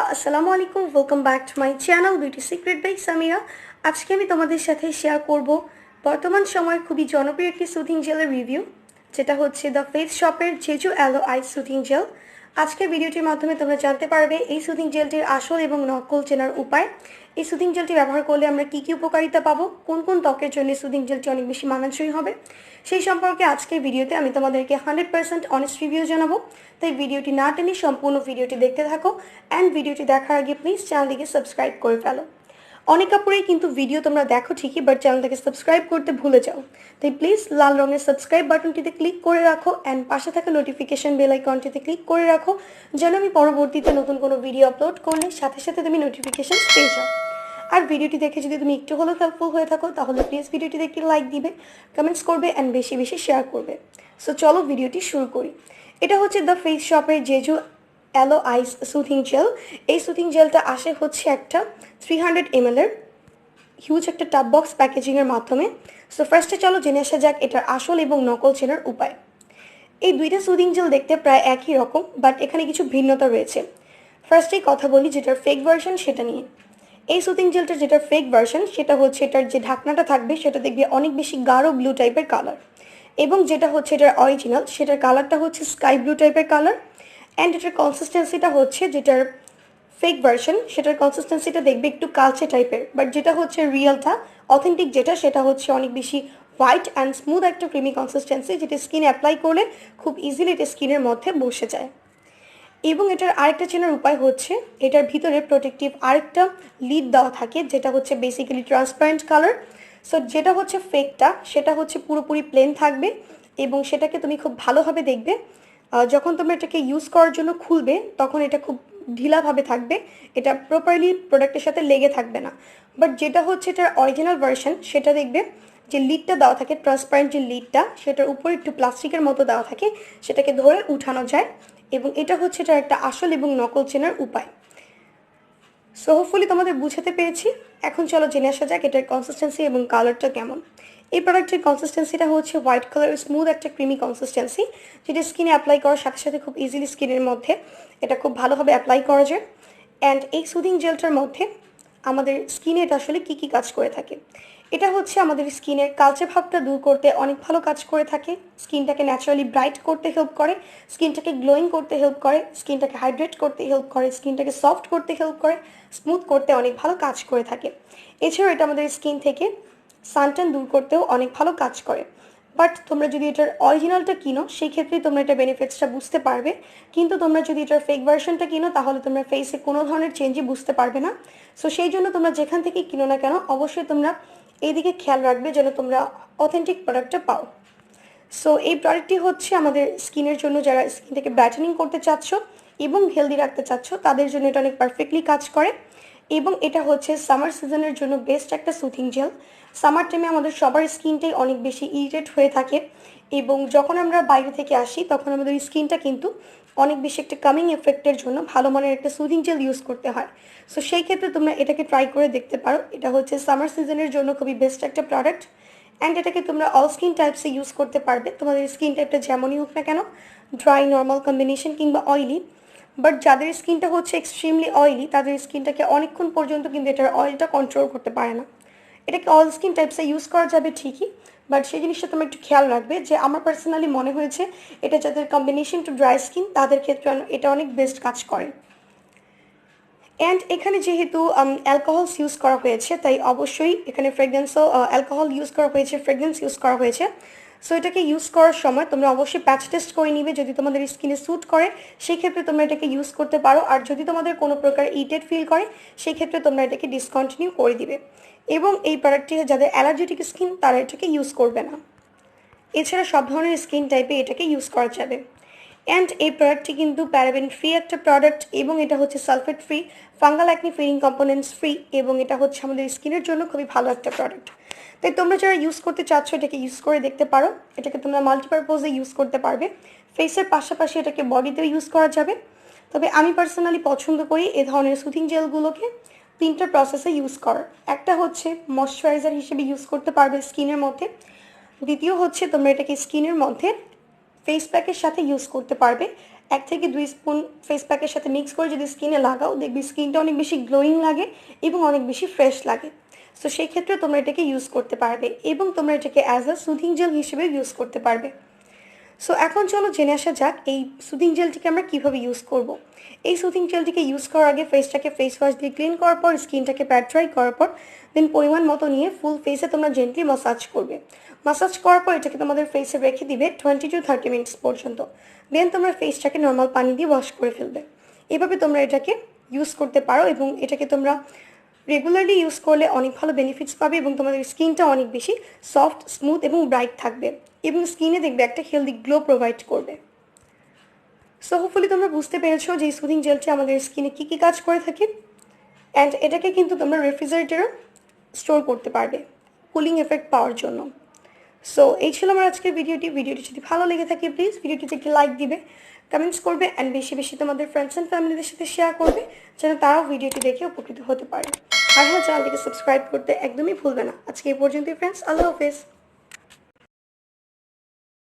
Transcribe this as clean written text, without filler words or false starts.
আসসালামু আলাইকুম welcome back to my channel beauty secret by Samira. আজকে আমি তোমাদের সাথে শেয়ার করব বর্তমান সময়ের খুবই জনপ্রিয় একটি সুথিং জেলের রিভিউ, যেটা হচ্ছে দ্য ফেস শপের Jeju aloe eye soothing gel. আজকের ভিডিওটির মাধ্যমে তোমরা জানতে পারবে এই সুথিং জেলটির আসল এবং নকল চেনার উপায়, এই সুথিং জেলটি ব্যবহার করলে আমরা কী কী উপকারিতা পাবো, কোন কোন ত্বকের জন্য সুথিং জেলটি অনেক বেশি মানানসই হবে, সেই সম্পর্কে আজকের ভিডিওতে আমি তোমাদেরকে 100% অনেস্ট রিভিউ জানাবো। তাই ভিডিওটি না টেনে সম্পূর্ণ ভিডিওটি দেখতে থাকো অ্যান্ড ভিডিওটি দেখার আগে প্লিজ চ্যানেলটিকে সাবস্ক্রাইব করে ফেলো। অনেক আপুরেই কিন্তু ভিডিও তোমরা দেখো ঠিকই, বাট চ্যানেলটাকে সাবস্ক্রাইব করতে ভুলে যাও। তাই প্লিজ লাল রঙের সাবস্ক্রাইব বাটনটিতে ক্লিক করে রাখো অ্যান্ড পাশে থাকা নোটিফিকেশন বেল আইকনটিতে ক্লিক করে রাখো, যেন আমি পরবর্তীতে নতুন কোনো ভিডিও আপলোড করলে সাথে সাথে তুমি নোটিফিকেশন পেয়ে যাও। আর ভিডিওটি দেখে যদি তুমি একটু হলেও হেল্পফুল হয়ে থাকো তাহলে প্লিজ ভিডিওটিতে একটি লাইক দিবে, কমেন্টস করবে অ্যান্ড বেশি বেশি শেয়ার করবে। সো চলো ভিডিওটি শুরু করি। এটা হচ্ছে দ্য ফেস শপের জেজু অ্যালো আইস সুথিং জেল। এই সুথিং জেলটা আসে হচ্ছে একটা 300 ml এর হিউজ একটা টাব বক্স প্যাকেজিংয়ের মাধ্যমে। সো ফার্স্টে চলো জেনে আসা যাক এটার আসল এবং নকল চেনার উপায়। এই দুইটা সুথিং জেল দেখতে প্রায় একই রকম, বাট এখানে কিছু ভিন্নতা রয়েছে। ফার্স্টেই কথা বলি যেটার ফেক ভার্সন সেটা নিয়ে। এই সুথিং জেলটার যেটা ফেক ভার্সন সেটা হচ্ছে এটার যে ঢাকনাটা থাকবে সেটা দেখবে অনেক বেশি গাঢ় ব্লু টাইপের কালার, এবং যেটা হচ্ছে এটার অরিজিনাল সেটার কালারটা হচ্ছে স্কাই ব্লু টাইপের কালার। অ্যান্ড এটার কনসিস্টেন্সিটা হচ্ছে যেটার ফেক ভার্সন সেটার কনসিস্টেন্সিটা দেখবে একটু কালচে টাইপের, বাট যেটা হচ্ছে রিয়েলটা অথেন্টিক যেটা সেটা হচ্ছে অনেক বেশি হোয়াইট অ্যান্ড স্মুথ একটা ক্রিমি কনসিস্টেন্সি, যেটা স্কিনে অ্যাপ্লাই করলে খুব ইজিলি এটা স্কিনের মধ্যে বসে যায়। এবং এটার আরেকটা চেনার উপায় হচ্ছে এটার ভিতরে প্রোটেক্টিভ আরেকটা লিড দেওয়া থাকে, যেটা হচ্ছে বেসিক্যালি ট্রান্সপারেন্ট কালার। সো যেটা হচ্ছে ফেকটা সেটা হচ্ছে পুরোপুরি প্লেন থাকবে, এবং সেটাকে তুমি খুব ভালোভাবে দেখবে যখন তুমি এটাকে ইউজ করার জন্য খুলবে তখন এটা খুব ঢিলাভাবে থাকবে, এটা প্রপারলি প্রোডাক্টের সাথে লেগে থাকবে না। বাট যেটা হচ্ছে এটার অরিজিনাল ভার্সন সেটা দেখবে যে লিডটা দেওয়া থাকে, ট্রান্সপারেন্ট যে লিডটা সেটার উপরে একটু প্লাস্টিকের মতো দেওয়া থাকে, সেটাকে ধরে উঠানো যায়, এবং এটা হচ্ছে এটার একটা আসল এবং নকল চেনার উপায়। সো হোপফুলি তোমাদের বুঝাতে পেরেছি। এখন চলো জেনে আসা যাক এটার কনসিস্টেন্সি এবং কালারটা কেমন। এই প্রোডাক্টের কনসিস্টেন্সিটা হচ্ছে হোয়াইট কালার স্মুথ একটা ক্রিমি কনসিস্টেন্সি, যেটা স্কিনে অ্যাপ্লাই করার সাথে সাথে খুব ইজিলি স্কিনের মধ্যে এটা খুব ভালোভাবে অ্যাপ্লাই করা যায়। অ্যান্ড এই সুদিং জেলটার মধ্যে আমাদের স্কিনে এটা আসলে কী কী কাজ করে থাকে, এটা হচ্ছে আমাদের স্কিনের কালচে ভাবটা দূর করতে অনেক ভালো কাজ করে থাকে, স্কিনটাকে ন্যাচারালি ব্রাইট করতে হেল্প করে, স্কিনটাকে গ্লোয়িং করতে হেল্প করে, স্কিনটাকে হাইড্রেট করতে হেল্প করে, স্কিনটাকে সফট করতে হেল্প করে, স্মুথ করতে অনেক ভালো কাজ করে থাকে। এছাড়াও এটা আমাদের স্কিন থেকে সানটান দূর করতেও অনেক ভালো কাজ করে। বাট তোমরা যদি এটার অরিজিনালটা কিনো সেই ক্ষেত্রে তোমরা এটা বেনিফিটসটা বুঝতে পারবে, কিন্তু তোমরা যদি এটার ফেক ভার্সনটা কিনো তাহলে তোমরা ফেসে কোনো ধরনের চেঞ্জই বুঝতে পারবে না। সো সেই জন্য তোমরা যেখান থেকেই কিনো না কেন অবশ্যই তোমরা এইদিকে খেয়াল রাখবে যেন তোমরা অথেন্টিক প্রোডাক্টটা পাও। সো এই প্রোডাক্টটি হচ্ছে আমাদের স্কিনের জন্য, যারা স্কিনটাকে ব্রাইটেনিং করতে চাচ্ছ এবং হেলদি রাখতে চাচ্ছ তাদের জন্য এটা অনেক পারফেক্টলি কাজ করে। এবং এটা হচ্ছে সামার সিজনের জন্য বেস্ট একটা সুথিং জেল। সামার টাইমে আমাদের সবার স্কিনটাই অনেক বেশি ইরিটেট হয়ে থাকে, এবং যখন আমরা বাইরে থেকে আসি তখন আমাদের স্কিনটা কিন্তু অনেক বেশি একটা কামিং এফেক্টের জন্য ভালো মানের একটা সুথিং জেল ইউজ করতে হয়। সো সেই ক্ষেত্রে তোমরা এটাকে ট্রাই করে দেখতে পারো। এটা হচ্ছে সামার সিজনের জন্য খুবই বেস্ট একটা প্রোডাক্ট, অ্যান্ড এটাকে তোমরা অল স্কিন টাইপসে ইউজ করতে পারবে, তোমাদের স্কিন টাইপটা যেমনই হোক না কেন, ড্রাই, নর্মাল কম্বিনেশন কিংবা অয়েলি। বাট যাদের স্কিনটা হচ্ছে এক্সট্রিমলি অয়েলি তাদের স্কিনটাকে অনেকক্ষণ পর্যন্ত কিন্তু এটার অয়েলটা কন্ট্রোল করতে পারে না। এটাকে অল স্কিন টাইপসে ইউজ করা যাবে ঠিকই, বাট সেই জিনিসটা তোমরা একটু খেয়াল রাখবে যে আমার পার্সোনালি মনে হয়েছে এটা যাদের কম্বিনেশন টু ড্রাই স্কিন তাদের ক্ষেত্রে এটা অনেক বেস্ট কাজ করে। অ্যান্ড এখানে যেহেতু অ্যালকোহলস ইউজ করা হয়েছে তাই অবশ্যই এখানে ফ্রেগরেন্সও অ্যালকোহল ইউজ করা হয়েছে, ফ্রেগরেন্স ইউজ করা হয়েছে। সো এটাকে ইউজ করার সময় তোমরা অবশ্যই প্যাচ টেস্ট করে নিবে, যদি তোমাদের স্কিনে স্যুট করে সেই ক্ষেত্রে তোমরা এটাকে ইউজ করতে পারো, আর যদি তোমাদের কোনো প্রকার ইরিটেট ফিল করে সেই ক্ষেত্রে তোমরা এটাকে ডিসকন্টিনিউ করে দিবে। এবং এই প্রোডাক্টটি যাদের অ্যালার্জেটিক স্কিন তারা এটাকে ইউজ করবে না। এছাড়া সব ধরনের স্কিন টাইপে এটাকে ইউজ করা যাবে। অ্যান্ড এই প্রোডাক্টটি কিন্তু প্যারাবেন ফ্রি একটা প্রোডাক্ট, এবং এটা হচ্ছে sulphate free, fungal acne feeding components free, এবং এটা হচ্ছে আমাদের স্কিনের জন্য খুবই ভালো একটা প্রোডাক্ট। তাই তোমরা যারা ইউজ করতে চাচ্ছ এটাকে ইউজ করে দেখতে পারো। এটাকে তোমরা মাল্টিপারপোজে ইউজ করতে পারবে, ফেসের পাশাপাশি এটাকে বডিতেও ইউজ করা যাবে। তবে আমি পার্সোনালি পছন্দ করি এ ধরনের সুথিং জেলগুলোকে তিনটা প্রসেসে ইউজ করার। একটা হচ্ছে ময়শ্চারাইজার হিসেবে ইউজ করতে পারবে স্কিনের মধ্যে, দ্বিতীয় হচ্ছে তোমরা এটাকে স্কিনের মধ্যে ফেস প্যাকের সাথে ইউজ করতে পারবে, 1 থেকে 2 স্পুন ফেস প্যাকের সাথে মিক্স করে যদি স্কিনে লাগাও, দেখবি স্কিনটা অনেক বেশি গ্লোয়িং লাগে এবং অনেক বেশি ফ্রেশ লাগে। সো সেই ক্ষেত্রে তোমরা এটাকে ইউজ করতে পারবে এবং তোমরা এটাকে অ্যাজ আ সুদিং জেল হিসেবে ইউজ করতে পারবে। সো এখন চলো জেনে আসা যাক এই সুদিং জেলটিকে আমরা কীভাবে ইউজ করব। এই সুদিং জেলটিকে ইউজ করার আগে ফেসটাকে ফেস ওয়াশ দিয়ে ক্লিন করার পর, স্কিনটাকে প্যাট ড্রাই করার পর, দেন পরিমাণ মতো নিয়ে ফুল ফেসে তোমরা জেন্টলি মাসাজ করবে। মাসাজ করার পর এটাকে তোমাদের ফেসে রেখে দিবে 20 to 30 মিনিটস পর্যন্ত। দেন তোমরা ফেসটাকে নর্মাল পানি দিয়ে ওয়াশ করে ফেলবে। এভাবে তোমরা এটাকে ইউজ করতে পারো এবং এটাকে তোমরা রেগুলারলি ইউজ করলে অনেক ভালো বেনিফিটস পাবে এবং তোমাদের স্কিনটা অনেক বেশি সফট, স্মুথ এবং ব্রাইট থাকবে এবং স্কিনে দেখবে একটা হেলদি গ্লো প্রোভাইড করবে। সো হোপফুলি তোমরা বুঝতে পেরেছো যে এই সুদিং জেলটি আমাদের স্কিনে কী কী কাজ করে থাকে। অ্যান্ড এটাকে কিন্তু তোমরা রেফ্রিজারেটরেও স্টোর করতে পারবে কুলিং এফেক্ট পাওয়ার জন্য। সো এই ছিল আমার আজকের ভিডিওটি যদি ভালো লেগে থাকে প্লিজ ভিডিওটিতে একটি লাইক দিবে, কমেন্টস করবে অ্যান্ড বেশি বেশি তোমাদের ফ্রেন্ডস অ্যান্ড ফ্যামিলিদের সাথে শেয়ার করবে যেন তারাও ভিডিওটি দেখে উপকৃত হতে পারে। আর হ্যাঁ, চ্যানেলটিকে সাবস্ক্রাইব করতে একদমই ভুলবে না। আজকে এই পর্যন্তই ফ্রেন্ডস, আল্লাহ হাফেজ।